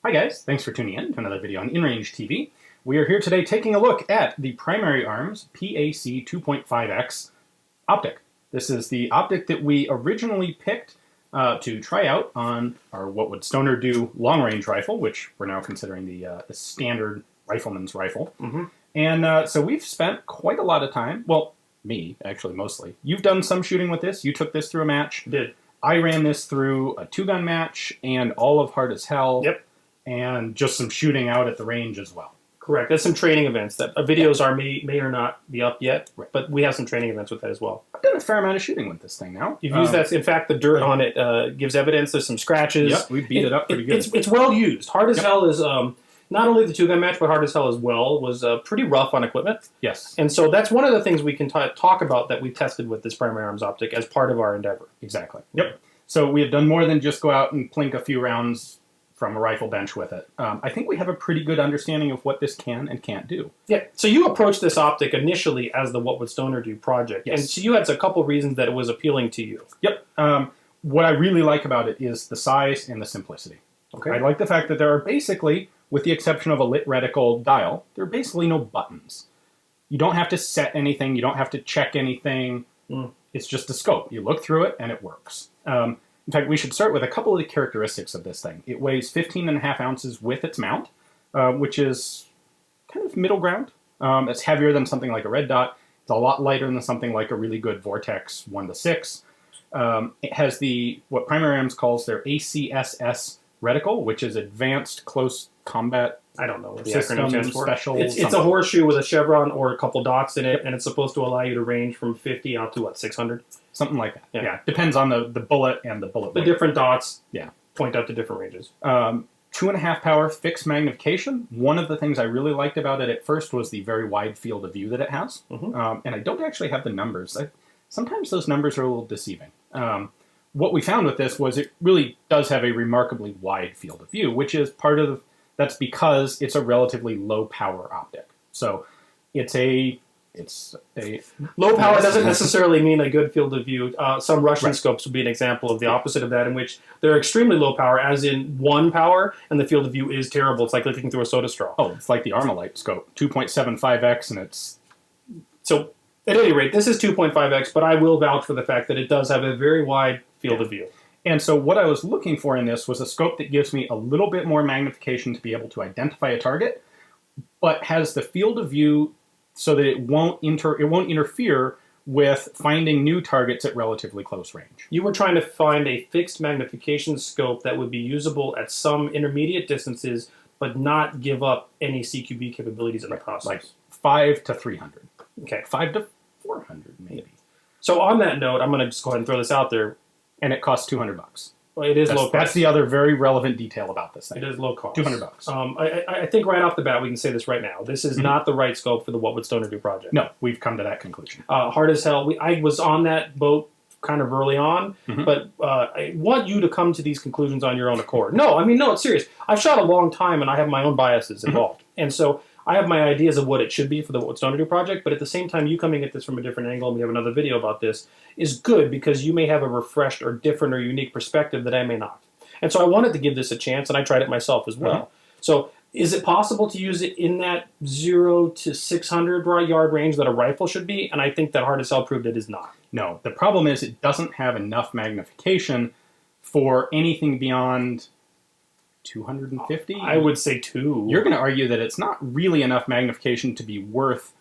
Hi guys, thanks for tuning in to another video on InRange TV. We are here today taking a look at the Primary Arms PAC 2.5X optic. This is the optic that we originally picked to try out on our What Would Stoner Do long-range rifle, which we're now considering the standard rifleman's rifle. And so we've spent quite a lot of time, well, me actually mostly. You've done some shooting with this, you took this through a match. Did. I ran this through a 2-gun match and all of Hard as Hell. Yep. And just some shooting out at the range as well. Correct. There's some training events that videos may or not be up yet, right. But we have some training events with that as well. I've done a fair amount of shooting with this thing now. You've used that. In fact, the dirt on it gives evidence. There's some scratches. Yep, we beat it up pretty good. It's well used. Hard as Hell is not only the 2-gun match, but Hard as Hell as well was pretty rough on equipment. Yes. And so that's one of the things we can talk about that we tested with this Primary Arms optic as part of our endeavor. Exactly. Yep. So we have done more than just go out and plink a few rounds from a rifle bench with it. I think we have a pretty good understanding of what this can and can't do. Yeah, so you approached this optic initially as the What Would Stoner Do project, yes. And so you had a couple reasons that it was appealing to you. Yep. What I really like about it is the size and the simplicity. Okay. I like the fact that there are basically, with the exception of a lit reticle dial, there are basically no buttons. You don't have to set anything, you don't have to check anything. It's just a scope. You look through it and it works. In fact, we should start with a couple of the characteristics of this thing. It weighs 15.5 ounces with its mount, which is kind of middle ground. It's heavier than something like a red dot. It's a lot lighter than something like a really good Vortex 1-6. It has what Primary Arms calls their ACSS reticle, which is Advanced Close Combat I don't know what the System acronym stands for. Special. It's a horseshoe with a chevron or a couple dots in it, and it's supposed to allow you to range from 50 out to, what, 600? Something like that. Yeah. Depends on the bullet and the bullet weight. The different dots Yeah. point out to different ranges. 2.5 power fixed magnification. One of the things I really liked about it at first was the very wide field of view that it has. And I don't actually have the numbers. Sometimes those numbers are a little deceiving. What we found with this was it really does have a remarkably wide field of view, which is that's because it's a relatively low power optic. So it's a low power doesn't necessarily mean a good field of view. Some Russian Right. scopes would be an example of the opposite of that, in which they're extremely low power, as in 1 power, and the field of view is terrible. It's like looking through a soda straw. Oh, it's like the Armalite scope, 2.75x, and it's... So, at any rate, this is 2.5x, but I will vouch for the fact that it does have a very wide field of view. And so what I was looking for in this was a scope that gives me a little bit more magnification to be able to identify a target, but has the field of view so that it won't interfere with finding new targets at relatively close range. You were trying to find a fixed magnification scope that would be usable at some intermediate distances, but not give up any CQB capabilities in the process. Like 5 to 300. Okay. 5 to 400, maybe. So on that note, I'm going to just go ahead and throw this out there. And it costs $200. Well, it is low cost. That's the other very relevant detail about this thing. It is low cost. $200. I think right off the bat we can say this right now. This is not the right scope for the What Would Stoner Do project. No, we've come to that conclusion. Hard as Hell. I was on that boat kind of early on, but I want you to come to these conclusions on your own accord. No, it's serious. I've shot a long time and I have my own biases involved. And so I have my ideas of what it should be for the What Would Stoner Do project, but at the same time, you coming at this from a different angle, and we have another video about this, is good because you may have a refreshed or different or unique perspective that I may not. And so I wanted to give this a chance, and I tried it myself as well. So is it possible to use it in that 0 to 600 yard range that a rifle should be? And I think that Hard as Hell proved it is not. No, the problem is it doesn't have enough magnification for anything beyond 250? I would say 2. You're going to argue that it's not really enough magnification to be worth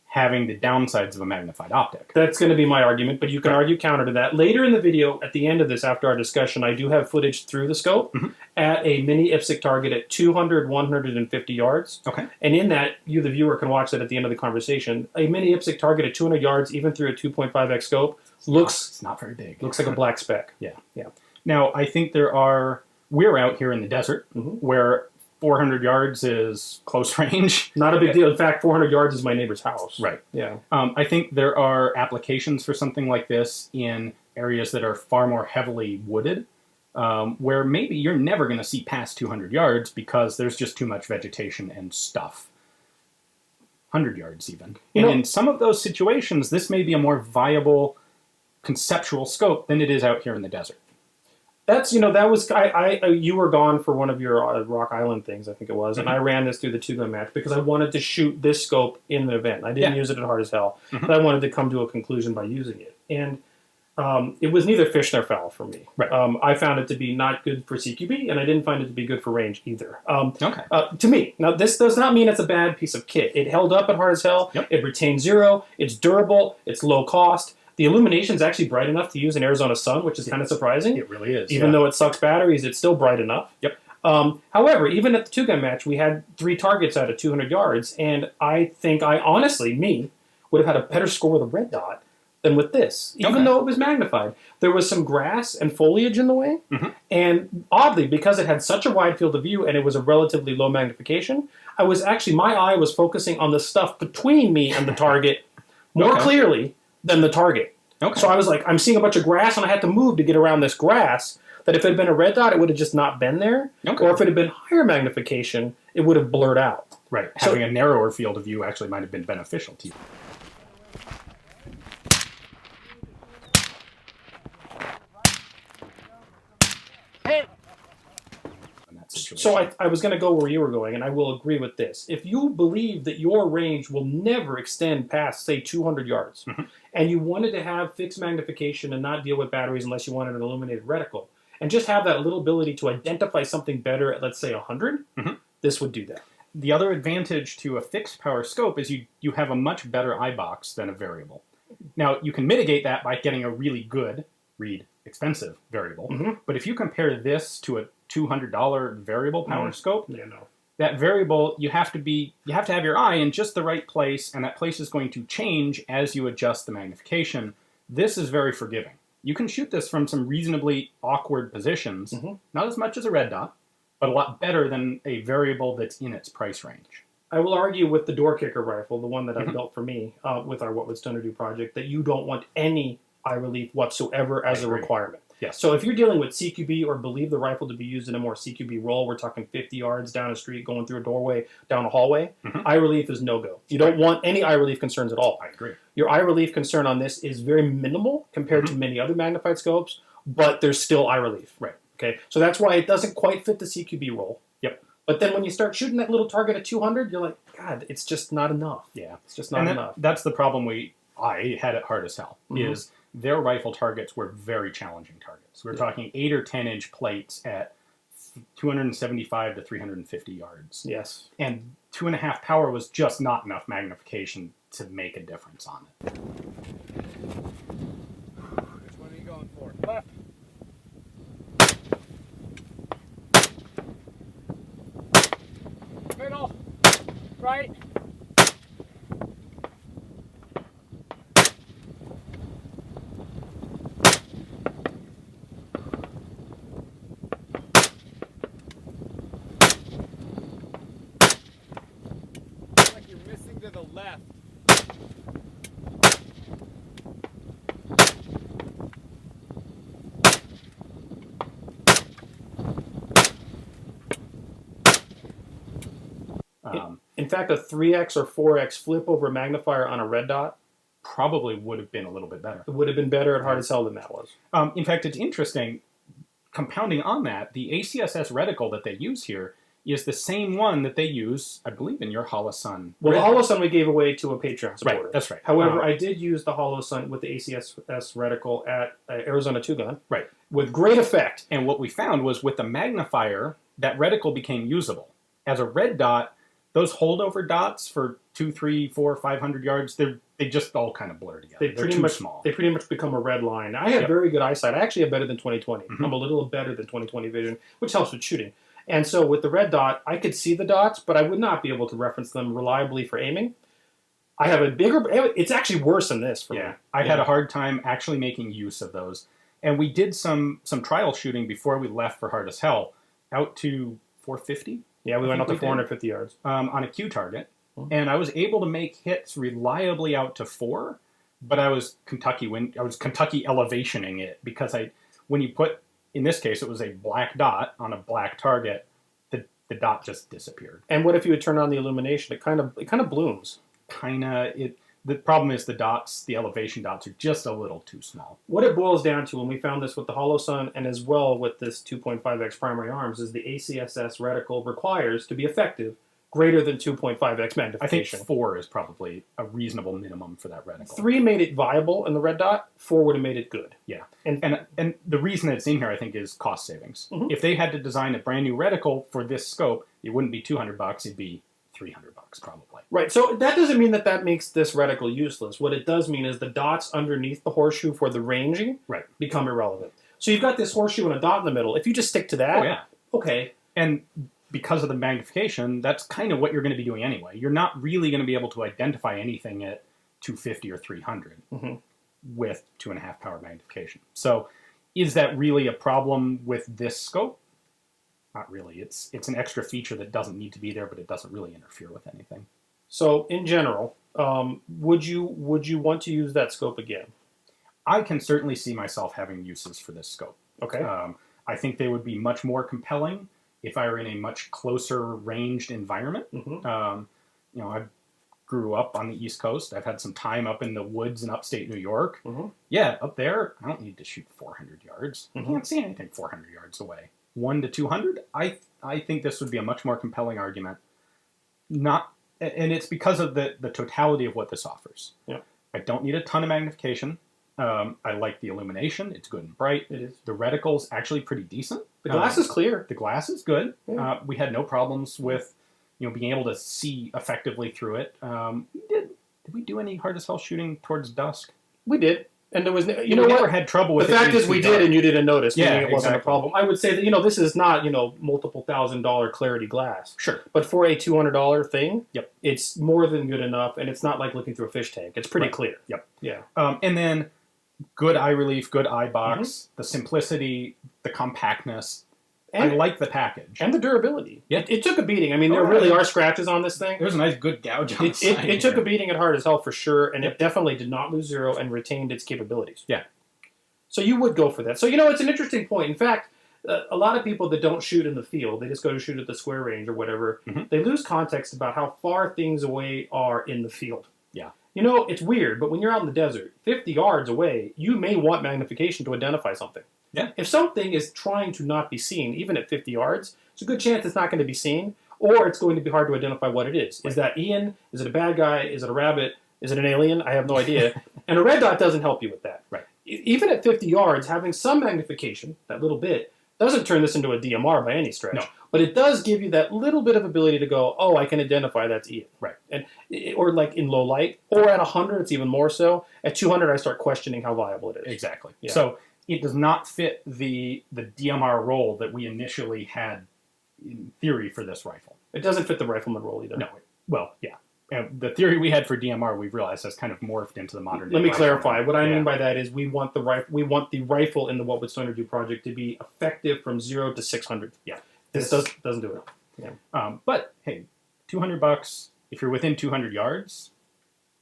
having the downsides of a magnified optic. That's going to be my argument, but you can argue counter to that. Later in the video, at the end of this, after our discussion, I do have footage through the scope at a mini IPSC target at 200, 150 yards. Okay. And in that, you, the viewer, can watch that at the end of the conversation. A mini IPSC target at 200 yards, even through a 2.5x scope, It's not very big. Looks like a black speck. Yeah. Now, I think we're out here in the desert where 400 yards is close range. Not a big deal. In fact, 400 yards is my neighbor's house. Right. Yeah. I think there are applications for something like this in areas that are far more heavily wooded, where maybe you're never going to see past 200 yards because there's just too much vegetation and stuff. 100 yards even. And in some of those situations, this may be a more viable conceptual scope than it is out here in the desert. That's that was you were gone for one of your Rock Island things, I think it was, and I ran this through the 2-gun match because I wanted to shoot this scope in the event. I didn't use it at Hard as Hell, but I wanted to come to a conclusion by using it, and it was neither fish nor fowl for me. Right. I found it to be not good for CQB, and I didn't find it to be good for range either. Okay. To me, now this does not mean it's a bad piece of kit. It held up at Hard as Hell. Yep. It retained 0. It's durable. It's low cost. The illumination is actually bright enough to use in Arizona sun, which is kind of surprising. It really is. Even though it sucks batteries, it's still bright enough. Yep. However, even at the 2-gun match, we had 3 targets out of 200 yards, and I think I honestly, would have had a better score with a red dot than with this, even though it was magnified. There was some grass and foliage in the way, and oddly, because it had such a wide field of view and it was a relatively low magnification, my eye was focusing on the stuff between me and the target more clearly than the target. Okay. So I was like, I'm seeing a bunch of grass, and I had to move to get around this grass, that if it had been a red dot, it would have just not been there. Okay. Or if it had been higher magnification, it would have blurred out. Right. So, Having a narrower field of view actually might have been beneficial to you. So I was going to go where you were going, and I will agree with this. If you believe that your range will never extend past, say, 200 yards, and you wanted to have fixed magnification and not deal with batteries unless you wanted an illuminated reticle, and just have that little ability to identify something better at, let's say, 100, this would do that. The other advantage to a fixed power scope is you have a much better eye box than a variable. Now, you can mitigate that by getting a really good, expensive variable. But if you compare this to a $200 variable power scope, that variable, you have to have your eye in just the right place, and that place is going to change as you adjust the magnification. This is very forgiving. You can shoot this from some reasonably awkward positions, not as much as a red dot, but a lot better than a variable that's in its price range. I will argue with the door kicker rifle, the one that I built for me with our What Would Stoner Do project, that you don't want any eye relief whatsoever as a requirement. Yes. So if you're dealing with CQB or believe the rifle to be used in a more CQB role, we're talking 50 yards down a street, going through a doorway, down a hallway, eye relief is no-go. You don't want any eye relief concerns at all. I agree. Your eye relief concern on this is very minimal compared to many other magnified scopes, but there's still eye relief. Right. Okay. So that's why it doesn't quite fit the CQB role. Yep. But then when you start shooting that little target at 200, you're like, God, it's just not enough. Yeah. It's just not enough. That's the problem I had at Hard as Hell, is their rifle targets were very challenging targets. We're talking 8 or 10 inch plates at 275 to 350 yards. Yes. And 2.5 power was just not enough magnification to make a difference on it. Which one are you going for? Left. Middle. Right. Like you're missing to the left. In fact, a 3x or 4x flip over magnifier on a red dot probably would have been a little bit better. It would have been better at Hard as Hell than that was. In fact, it's interesting, compounding on that, the ACSS reticle that they use here is the same one that they use, I believe, in your Holosun. Well, the Holosun we gave away to a Patreon supporter. Right, that's right. However, I did use the Holosun with the ACSS reticle at Arizona 2-gun. Right. With great effect. And what we found was with the magnifier, that reticle became usable. As a red dot, those holdover dots for 200, 300, 400, 500 yards, they just all kind of blur together. They're too small. They pretty much become a red line. I have very good eyesight. I actually have better than 20/20. I'm a little better than 20/20 vision, which helps with shooting. And so with the red dot, I could see the dots, but I would not be able to reference them reliably for aiming. I have a bigger... It's actually worse than this for me. I had a hard time actually making use of those. And we did some trial shooting before we left for Hard as Hell, out to 450. Yeah, we went up to 450 yards. On a Q target. And I was able to make hits reliably out to 4, but I was Kentucky elevationing it because when you put, in this case, it was a black dot on a black target, the dot just disappeared. And what if you would turn on the illumination? It kind of blooms. The problem is the dots, the elevation dots, are just a little too small. What it boils down to, and we found this with the Holosun and as well with this 2.5x primary arms, is the ACSS reticle requires to be effective greater than 2.5x I think magnification. 4 is probably a reasonable minimum for that reticle. 3 made it viable in the red dot. 4 would have made it good. Yeah, And and the reason it's in here, I think, is cost savings. Mhm. If they had to design a brand new reticle for this scope, it wouldn't be $200; it'd be $300 probably. right, so that doesn't mean that that makes this reticle useless. What it does mean is the dots underneath the horseshoe for the ranging Right. become irrelevant. So you've got this horseshoe and a dot in the middle. If you just stick to that, Oh yeah, okay, and because of the magnification, that's kind of what you're going to be doing anyway. You're not really going to be able to identify anything at 250 or 300 Mhm. with 2.5 power magnification. So, is that really a problem with this scope? Not really. It's an extra feature that doesn't need to be there, but it doesn't really interfere with anything. So in general, would you want to use that scope again? I can certainly see myself having uses for this scope. Okay. I think they would be much more compelling if I were in a much closer ranged environment. Mhm. I grew up on the East Coast. I've had some time up in the woods in upstate New York. Mhm. Yeah, up there, I don't need to shoot 400 yards. Mhm. I can't see anything 400 yards away. 1 to 200, I think this would be a much more compelling argument. And it's because of the totality of what this offers. Yeah. I don't need a ton of magnification. I like the illumination. It's good and bright. It is. The reticle's actually pretty decent. The glass is clear. The glass is good. Yeah. We had no problems with, being able to see effectively through it. Did we do any hard as hell shooting towards dusk? We did. And there was, you We know never what? had trouble The with it fact being is we too did dark. and you didn't notice, Yeah, meaning it wasn't a exactly. problem. I would say that, this is not, multiple $1,000 clarity glass. Sure. But for a $200 thing, Yep. it's more than good enough, and it's not like looking through a fish tank. It's pretty Right. clear. Yep. Yeah. And then good eye relief, good eye box, Mm-hmm. the simplicity, the compactness. I And, like the package. and the durability. Yeah. It took a beating. I mean, there Oh, really yeah. are scratches on this thing. There's a nice good gouge on the side It took here. a beating at hard as hell for sure, and Yep. it definitely did not lose zero and retained its capabilities. Yeah. So you would go for that. So, it's an interesting point. In fact, a lot of people that don't shoot in the field, they just go to shoot at the square range or whatever, Mhm. they lose context about how far things away are in the field. Yeah. It's weird, but when you're out in the desert, 50 yards away, you may want magnification to identify something. Yeah. If something is trying to not be seen, even at 50 yards, it's a good chance it's not going to be seen, or it's going to be hard to identify what it is. Is that Ian? Is it a bad guy? Is it a rabbit? Is it an alien? I have no idea. And a red dot doesn't help you with that. Right. Even at 50 yards, having some magnification, that little bit, doesn't turn this into a DMR by any stretch. No. But it does give you that little bit of ability to go, oh, I can identify that's Ian. Right. Or like in low light, or at 100, it's even more so. At 200, I start questioning how viable it is. Exactly. Yeah. So it does not fit the DMR role that we initially had in theory for this rifle. It doesn't fit the rifleman role either. No. Well, yeah. And the theory we had for DMR, we've realized has kind of morphed into the modern. Let me rifle. clarify. What I Yeah. mean by that is we want the rifle in the What Would Stoner Do project to be effective from 0 to 600. Yeah. This doesn't do it. But hey, $200. If you're within 200 yards,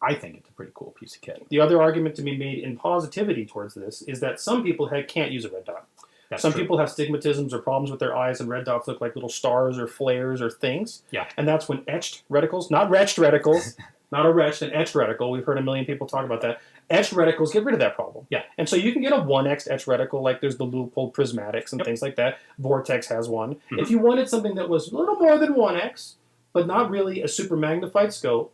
I think it's a pretty cool piece of kit. The other argument to be made in positivity towards this is that some people can't use a red dot. That's Some true. people have stigmatisms or problems with their eyes, and red dots look like little stars or flares or things. Yeah. And that's when etched reticles, not retched reticles, not a retched, an etched reticle. We've heard a million people talk about that. Etched reticles get rid of that problem. Yeah. And so you can get a 1x etched reticle, like there's the Leupold prismatics and Yep. things like that. Vortex has one. Mhm. If you wanted something that was a little more than 1x, but not really a super magnified scope,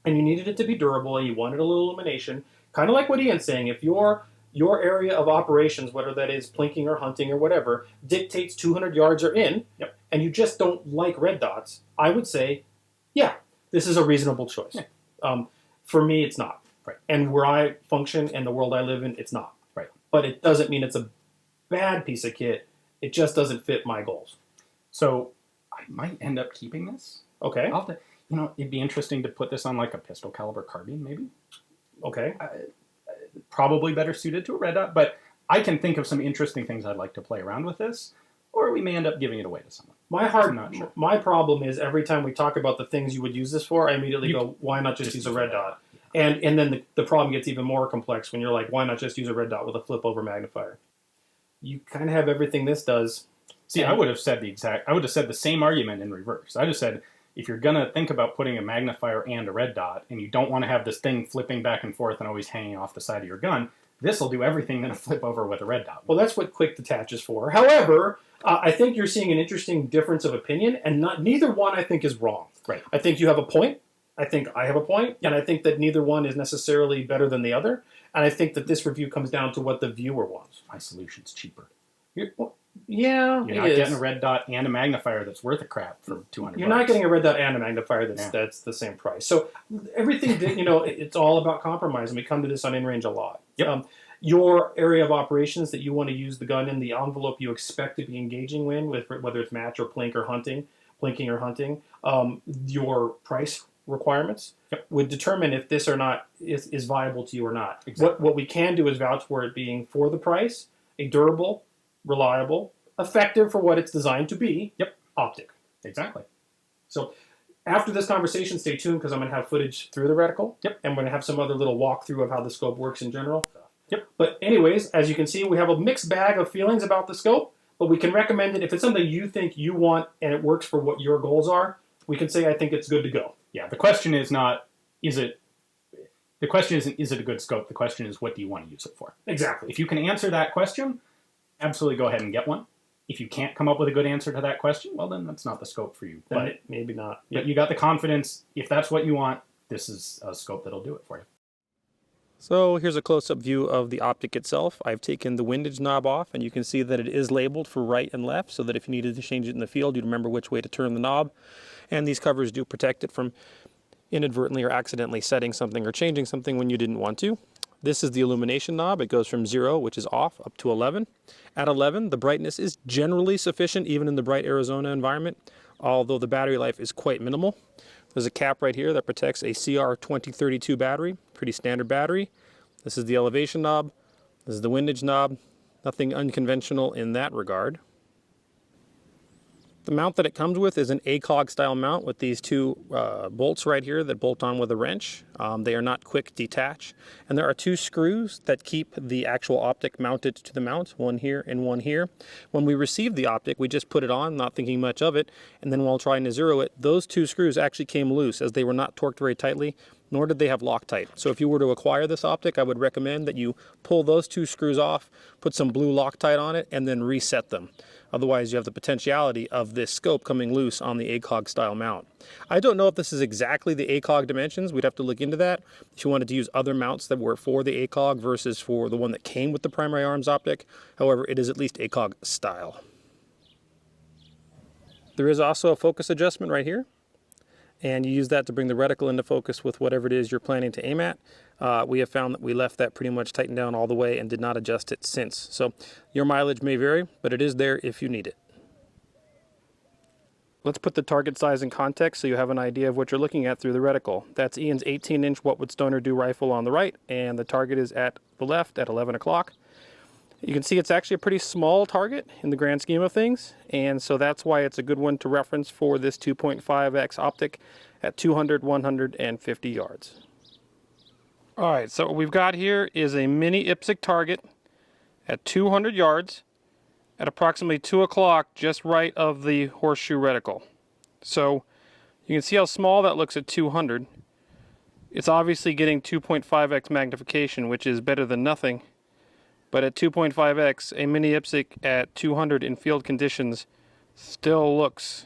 and you needed it to be durable and you wanted a little illumination, kind of like what Ian's saying, if your area of operations, whether that is plinking or hunting or whatever, dictates 200 yards or in, Yep. and you just don't like red dots, I would say, yeah, this is a reasonable choice. Yeah. For me, it's not. Right. And where I function and the world I live in, it's not. Right. But it doesn't mean it's a bad piece of kit. It just doesn't fit my goals. So I might end up keeping this. Okay. I'll have to, it'd be interesting to put this on like a pistol caliber carbine, maybe. Okay. Probably better suited to a red dot, but I can think of some interesting things I'd like to play around with this, or we may end up giving it away to someone. I'm not sure. My problem is every time we talk about the things you would use this for, I immediately You go, why not just just use a use red a dot? And then the problem gets even more complex when you're like, why not just use a red dot with a flip over magnifier? You kind of have everything this does. See, I would have said the same argument in reverse. I just said, if you're going to think about putting a magnifier and a red dot, and you don't want to have this thing flipping back and forth and always hanging off the side of your gun, this will do everything that a flip over with a red dot will. Well, that's what quick detach is for. However, I think you're seeing an interesting difference of opinion, and neither one I think is wrong. Right. I think you have a point. I think I have a point, and I think that neither one is necessarily better than the other. And I think that this review comes down to what the viewer wants. My solution's cheaper. Yeah, You're not it is. getting a red dot and a magnifier that's worth a crap for $200. You're not getting a red dot and a magnifier that's the same price. So everything, it's all about compromise, and we come to this on InRange a lot. Yep. Your area of operations that you want to use the gun in, the envelope you expect to be engaging in, with whether it's match or plinking or hunting, your price requirements would determine if this or not is viable to you or not. Exactly. What we can do is vouch for it being, for the price, a durable, reliable, effective for what it's designed to be, optic. Exactly. So after this conversation, stay tuned, because I'm going to have footage through the reticle. Yep. And we're going to have some other little walkthrough of how the scope works in general. Yep. But anyways, as you can see, we have a mixed bag of feelings about the scope, but we can recommend it. If it's something you think you want and it works for what your goals are, we can say, I think it's good to go. Yeah, the question is not, the question isn't, is it a good scope? The question is, what do you want to use it for? Exactly. If you can answer that question, absolutely go ahead and get one. If you can't come up with a good answer to that question, well, then that's not the scope for you. But maybe not. But you got the confidence. If that's what you want, this is a scope that'll do it for you. So here's a close-up view of the optic itself. I've taken the windage knob off, and you can see that it is labeled for right and left, so that if you needed to change it in the field, you'd remember which way to turn the knob. And these covers do protect it from inadvertently or accidentally setting something or changing something when you didn't want to. This is the illumination knob. It goes from 0, which is off, up to 11. At 11, the brightness is generally sufficient, even in the bright Arizona environment, although the battery life is quite minimal. There's a cap right here that protects a CR2032 battery, pretty standard battery. This is the elevation knob. This is the windage knob. Nothing unconventional in that regard. The mount that it comes with is an ACOG style mount with these two bolts right here that bolt on with a wrench. They are not quick detach. And there are two screws that keep the actual optic mounted to the mount, one here and one here. When we received the optic, we just put it on, not thinking much of it, and then while trying to zero it, those two screws actually came loose, as they were not torqued very tightly, nor did they have Loctite. So if you were to acquire this optic, I would recommend that you pull those two screws off, put some blue Loctite on it, and then reset them. Otherwise, you have the potentiality of this scope coming loose on the ACOG style mount. I don't know if this is exactly the ACOG dimensions. We'd have to look into that. If you wanted to use other mounts that were for the ACOG versus for the one that came with the primary arms optic. However, it is at least ACOG style. There is also a focus adjustment right here, and you use that to bring the reticle into focus with whatever it is you're planning to aim at. We have found that we left that pretty much tightened down all the way and did not adjust it since. So your mileage may vary, but it is there if you need it. Let's put the target size in context so you have an idea of what you're looking at through the reticle. That's Ian's 18-inch What Would Stoner Do rifle on the right, and the target is at the left at 11 o'clock. You can see it's actually a pretty small target in the grand scheme of things, and so that's why it's a good one to reference for this 2.5x optic at 200, 150 yards. All right, so what we've got here is a mini IPSC target at 200 yards at approximately 2 o'clock, just right of the horseshoe reticle. So you can see how small that looks at 200. It's obviously getting 2.5x magnification, which is better than nothing. But at 2.5x, a mini IPSC at 200 in field conditions still looks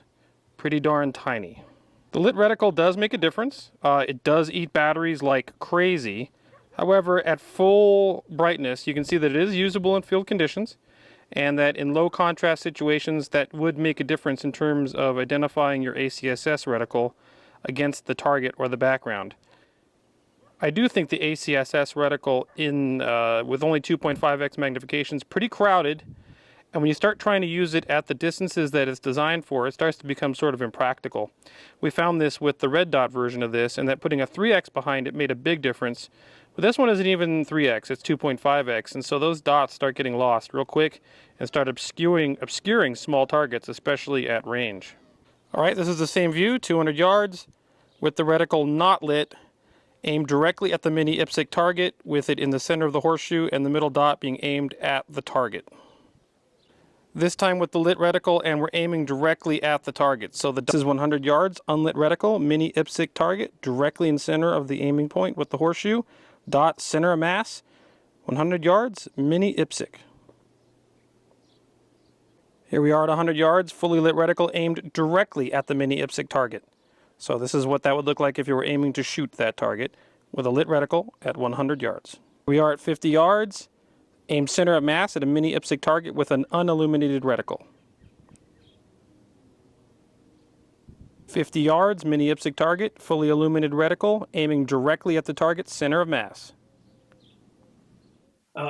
pretty darn tiny. The lit reticle does make a difference. It does eat batteries like crazy. However, at full brightness, you can see that it is usable in field conditions, and that in low contrast situations, that would make a difference in terms of identifying your ACSS reticle against the target or the background. I do think the ACSS reticle with only 2.5x magnification is pretty crowded, and when you start trying to use it at the distances that it's designed for, it starts to become sort of impractical. We found this with the red dot version of this, and that putting a 3x behind it made a big difference. But this one isn't even 3x, it's 2.5x, and so those dots start getting lost real quick and start obscuring small targets, especially at range. All right, this is the same view, 200 yards, with the reticle not lit, aimed directly at the mini IPSC target, with it in the center of the horseshoe and the middle dot being aimed at the target. This time with the lit reticle, and we're aiming directly at the target. So this is 100 yards, unlit reticle, mini IPSC target, directly in center of the aiming point with the horseshoe, dot, center of mass, 100 yards, mini IPSC. Here we are at 100 yards, fully lit reticle aimed directly at the mini IPSC target. So this is what that would look like if you were aiming to shoot that target with a lit reticle at 100 yards. We are at 50 yards, aimed center of mass at a mini IPSC target with an unilluminated reticle. 50 yards, mini IPSC target, fully illuminated reticle, aiming directly at the target, center of mass.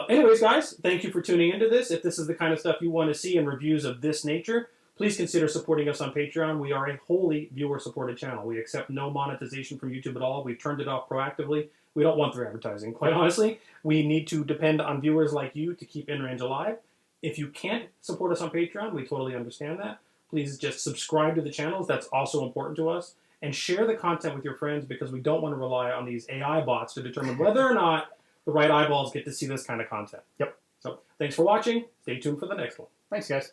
Anyways, guys, thank you for tuning into this. If this is the kind of stuff you want to see in reviews of this nature, please consider supporting us on Patreon. We are a wholly viewer-supported channel. We accept no monetization from YouTube at all. We've turned it off proactively. We don't want their advertising, quite honestly. We need to depend on viewers like you to keep InRange alive. If you can't support us on Patreon, we totally understand that. Please just subscribe to the channels. That's also important to us. And share the content with your friends, because we don't want to rely on these AI bots to determine whether or not the right eyeballs get to see this kind of content. Yep. So thanks for watching. Stay tuned for the next one. Thanks, guys.